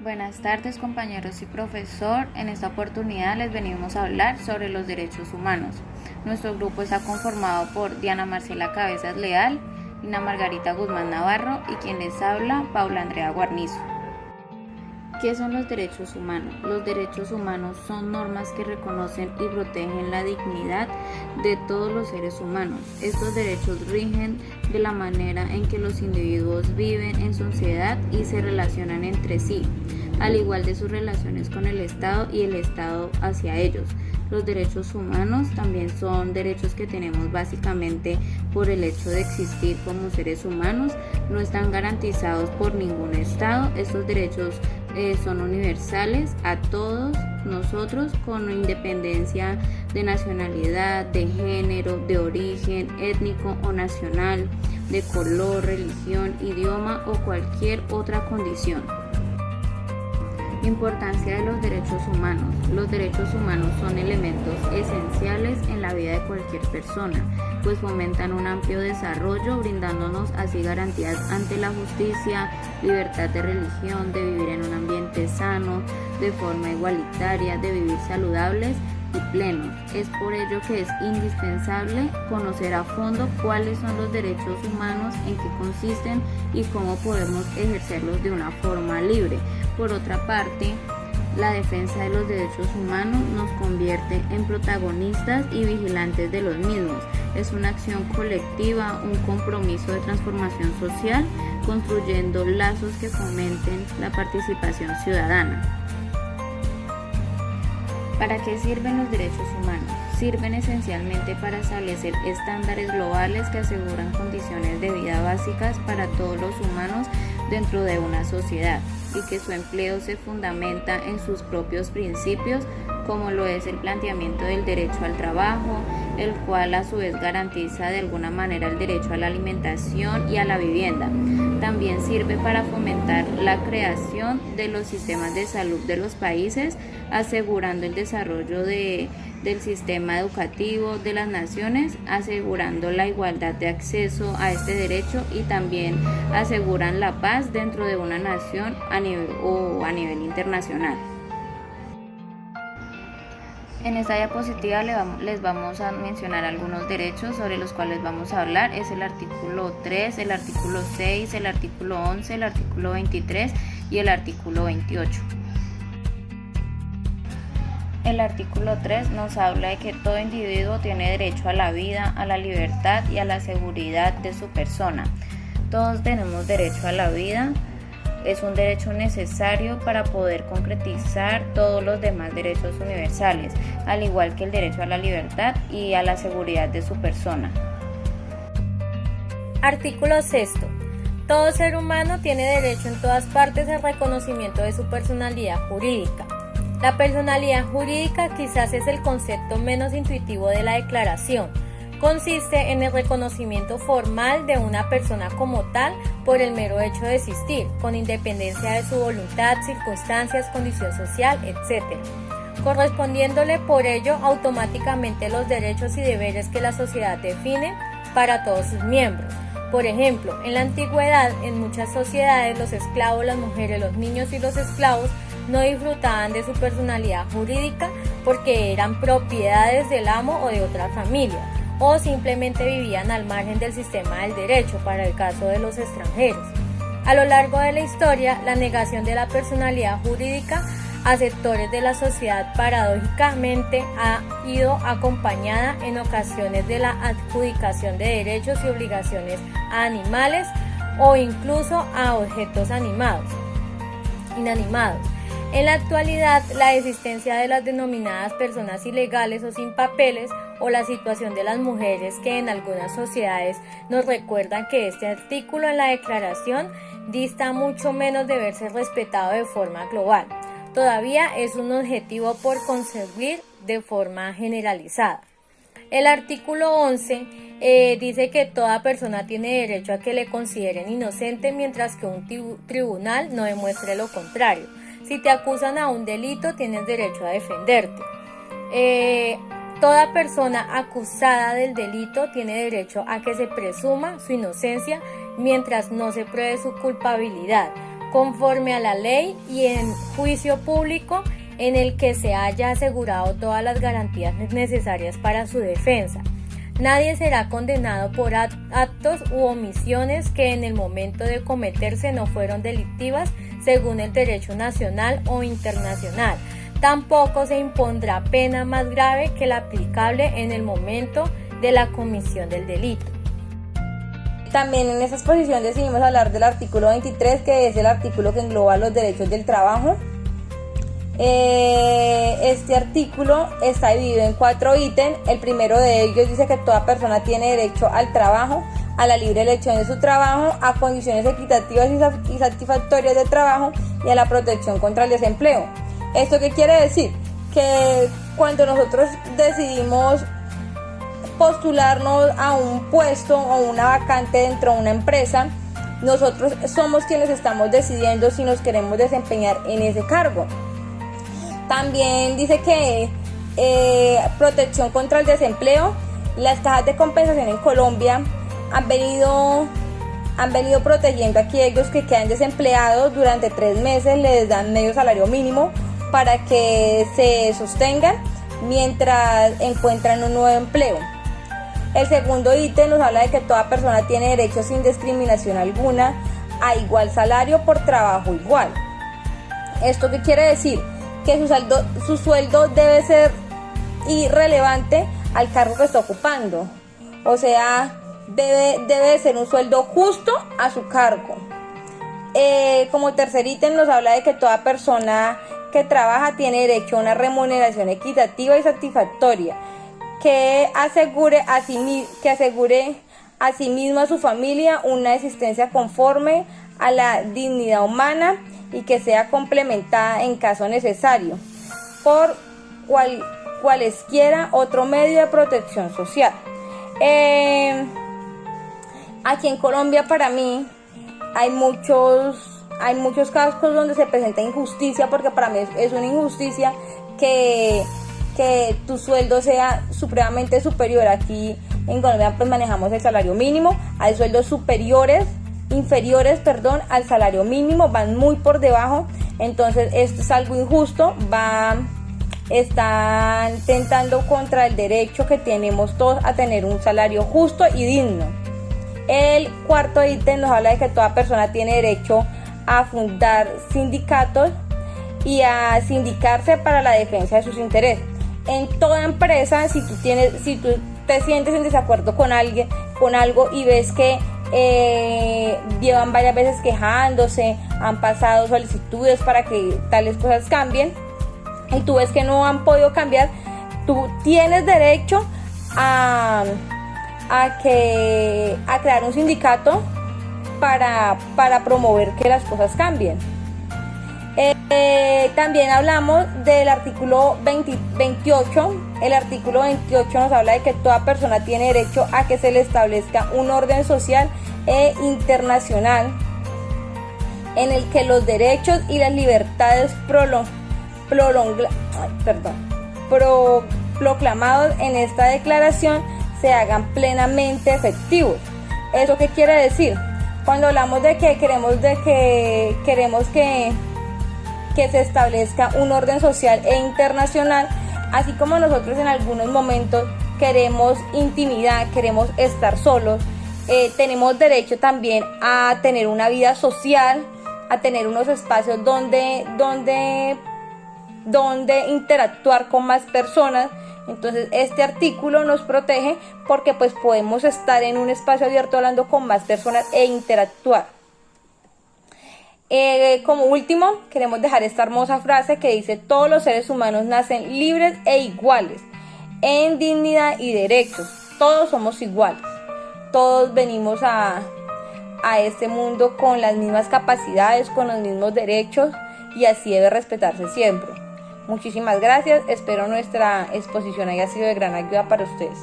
Buenas tardes compañeros y profesor, en esta oportunidad les venimos a hablar sobre los derechos humanos. Nuestro grupo está conformado por Diana Marcela Cabezas Leal, Lina Margarita Guzmán Navarro y quien les habla, Paula Andrea Guarnizo. ¿Qué son los derechos humanos? Los derechos humanos son normas que reconocen y protegen la dignidad de todos los seres humanos. Estos derechos rigen de la manera en que los individuos viven en sociedad y se relacionan entre sí, al igual de sus relaciones con el Estado y el Estado hacia ellos. Los derechos humanos también son derechos que tenemos básicamente por el hecho de existir como seres humanos, no están garantizados por ningún Estado. Estos derechos son universales a todos nosotros con independencia de nacionalidad, de género, de origen étnico o nacional, de color, religión, idioma o cualquier otra condición. Importancia de los derechos humanos. Los derechos humanos son elementos esenciales en la vida de cualquier persona, pues fomentan un amplio desarrollo, brindándonos así garantías ante la justicia, libertad de religión, de vivir en un ambiente sano, de forma igualitaria, de vivir saludables y plenos. Es por ello que es indispensable conocer a fondo cuáles son los derechos humanos, en qué consisten y cómo podemos ejercerlos de una forma libre. Por otra parte, la defensa de los derechos humanos nos convierte en protagonistas y vigilantes de los mismos. Es una acción colectiva, un compromiso de transformación social, construyendo lazos que fomenten la participación ciudadana. ¿Para qué sirven los derechos humanos? Sirven esencialmente para establecer estándares globales que aseguran condiciones de vida básicas para todos los humanos dentro de una sociedad y que su empleo se fundamenta en sus propios principios, como lo es el planteamiento del derecho al trabajo, el cual a su vez garantiza de alguna manera el derecho a la alimentación y a la vivienda. También sirve para fomentar la creación de los sistemas de salud de los países, asegurando el desarrollo del sistema educativo de las naciones, asegurando la igualdad de acceso a este derecho y también aseguran la paz dentro de una nación a nivel internacional. En esta diapositiva les vamos a mencionar algunos derechos sobre los cuales vamos a hablar. Es el artículo 3, el artículo 6, el artículo 11, el artículo 23 y el artículo 28. El artículo 3 nos habla de que todo individuo tiene derecho a la vida, a la libertad y a la seguridad de su persona. Todos tenemos derecho a la vida. Es un derecho necesario para poder concretizar todos los demás derechos universales, al igual que el derecho a la libertad y a la seguridad de su persona. Artículo 6. Todo ser humano tiene derecho en todas partes al reconocimiento de su personalidad jurídica. La personalidad jurídica quizás es el concepto menos intuitivo de la Declaración. Consiste en el reconocimiento formal de una persona como tal por el mero hecho de existir, con independencia de su voluntad, circunstancias, condición social, etc., correspondiéndole por ello automáticamente los derechos y deberes que la sociedad define para todos sus miembros. Por ejemplo, en la antigüedad, en muchas sociedades, los esclavos, las mujeres, los niños y los esclavos no disfrutaban de su personalidad jurídica porque eran propiedades del amo o de otra familia, o simplemente vivían al margen del sistema del derecho para el caso de los extranjeros. A lo largo de la historia, la negación de la personalidad jurídica a sectores de la sociedad paradójicamente ha ido acompañada en ocasiones de la adjudicación de derechos y obligaciones a animales o incluso a objetos inanimados. En la actualidad, la existencia de las denominadas personas ilegales o sin papeles o la situación de las mujeres que en algunas sociedades nos recuerdan que este artículo en la Declaración dista mucho menos de verse respetado de forma global. Todavía es un objetivo por conseguir de forma generalizada. El artículo 11 dice que toda persona tiene derecho a que le consideren inocente mientras que un tribunal no demuestre lo contrario. Si te acusan a un delito, tienes derecho a defenderte. Toda persona acusada del delito tiene derecho a que se presuma su inocencia mientras no se pruebe su culpabilidad. conforme a la ley y en juicio público en el que se haya asegurado todas las garantías necesarias para su defensa. Nadie será condenado por actos u omisiones que en el momento de cometerse no fueron delictivas según el derecho nacional o internacional. Tampoco se impondrá pena más grave que la aplicable en el momento de la comisión del delito. También en esta exposición decidimos hablar del artículo 23, que es el artículo que engloba los derechos del trabajo. Este artículo está dividido en 4 ítems. El primero de ellos dice que toda persona tiene derecho al trabajo, a la libre elección de su trabajo, a condiciones equitativas y satisfactorias de trabajo y a la protección contra el desempleo. ¿Esto qué quiere decir? Que cuando nosotros decidimos postularnos a un puesto o una vacante dentro de una empresa, nosotros somos quienes estamos decidiendo si nos queremos desempeñar en ese cargo. También dice que protección contra el desempleo. Las cajas de compensación en Colombia han venido protegiendo a aquellos que quedan desempleados durante 3 meses, les dan medio salario mínimo para que se sostengan mientras encuentran un nuevo empleo. El segundo ítem nos habla de que toda persona tiene derecho sin discriminación alguna a igual salario por trabajo igual. ¿Esto qué quiere decir? Que su sueldo debe ser irrelevante al cargo que está ocupando. O sea, debe ser un sueldo justo a su cargo. Como tercer ítem nos habla de que toda persona que trabaja tiene derecho a una remuneración equitativa y satisfactoria, que asegure a sí mismo, a su familia, una existencia conforme a la dignidad humana y que sea complementada en caso necesario por cualesquiera otro medio de protección social. Aquí en Colombia, para mí, hay muchos casos donde se presenta injusticia, porque para mí es una injusticia que tu sueldo sea supremamente superior. Aquí en Colombia pues manejamos el salario mínimo, hay sueldos inferiores al salario mínimo, van muy por debajo, entonces esto es algo injusto, están tentando contra el derecho que tenemos todos a tener un salario justo y digno. El cuarto ítem nos habla de que toda persona tiene derecho a fundar sindicatos y a sindicarse para la defensa de sus intereses. En toda empresa, si tú te sientes en desacuerdo con algo y ves que llevan varias veces quejándose, han pasado solicitudes para que tales cosas cambien y tú ves que no han podido cambiar, tú tienes derecho a crear un sindicato para promover que las cosas cambien. También hablamos del artículo 28. El artículo 28 nos habla de que toda persona tiene derecho a que se le establezca un orden social e internacional en el que los derechos y las libertades proclamados en esta declaración se hagan plenamente efectivos. ¿Eso qué quiere decir? Cuando hablamos de que queremos que se establezca un orden social e internacional, así como nosotros en algunos momentos queremos intimidad, queremos estar solos, tenemos derecho también a tener una vida social, a tener unos espacios donde interactuar con más personas. Entonces este artículo nos protege porque pues podemos estar en un espacio abierto hablando con más personas e interactuar. Como último, queremos dejar esta hermosa frase que dice: todos los seres humanos nacen libres e iguales en dignidad y derechos. Todos somos iguales. Todos venimos a este mundo con las mismas capacidades, con los mismos derechos, y así debe respetarse siempre. Muchísimas gracias. Espero nuestra exposición haya sido de gran ayuda para ustedes.